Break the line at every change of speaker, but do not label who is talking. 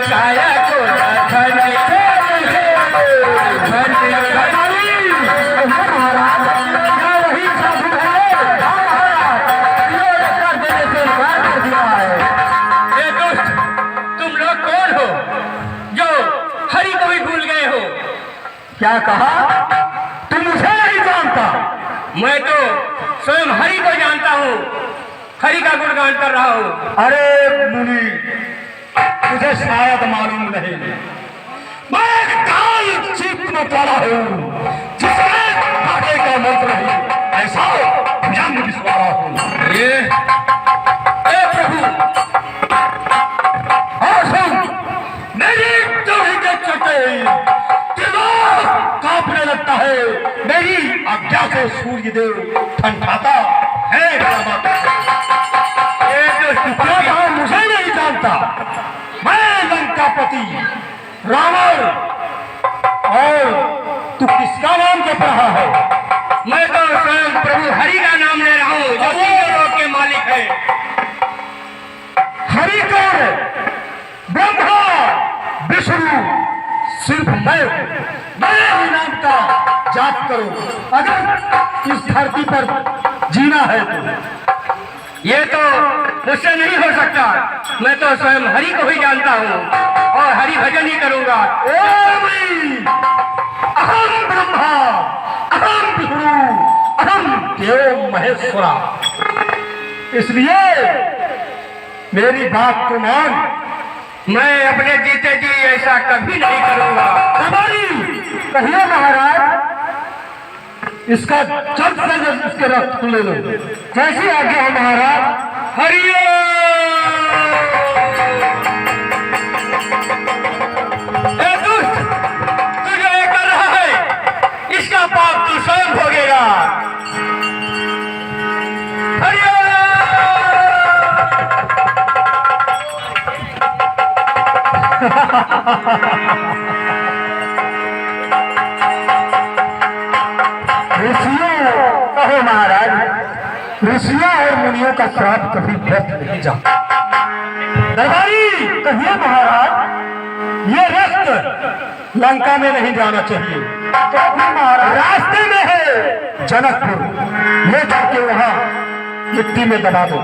काया को धन वही साधु है देने से इनकार कर दिया है।
ये दुष्ट, तुम लोग कौन हो जो हरि को भी भूल गए हो?
क्या कहा? तुम मुझे नहीं जानता?
मैं तो स्वयं हरि को जानता हूँ, हरि का गुणगान कर रहा हूँ।
अरे मुनि, तुझे शायद मालूम नहीं, मैं एक काल चित्त में पड़ा हूँ जिसमें भागे का मंत्र है, ऐसा जन्म विश्वास हूँ।
ये ए प्रभु,
और सुन, मेरी चोरी के चलते दिमाग कांपने लगता है, मेरी आज्ञा से सूर्य देव ठंडाता है। मुझे नहीं जानता, मैं लंकापति रावण, और तू किसका नाम जप रहा है?
मैं तो स्वयं प्रभु हरि का नाम ले रहा हूँ जो तीनों लोक के मालिक है।
हरि कौन है? ब्रह्मा विष्णु, सिर्फ मैं ही नाम का जाप करो अगर इस धरती पर जीना है तो।
ये तो मुझसे नहीं हो सकता, मैं तो स्वयं हरि को ही जानता हूँ और हरि भजन ही करूंगा।
ओम अहम ब्रह्मा अहम विष्णु अहम देव महेश्वरा। इसलिए मेरी बात को मान,
मैं अपने जीते जी ऐसा कभी नहीं करूंगा।
कहिए महाराज, इसका जल्द से जल्द इसके रक्त ले लो। कैसी आज्ञा है महाराज?
ए दुष्ट, तू जो ये कर रहा है इसका पाप तू स्वयं भोगेगा।
ऋषियों, कहो महाराज, ऋषियों और मुनियों का श्राप कभी व्यर्थ नहीं जाता। दरबारी, कहिए महाराज, ये रक्त लंका में नहीं जाना चाहिए, तो भी महाराज रास्ते में है जनकपुर, ले जाके वहां मिट्टी में दबा दो।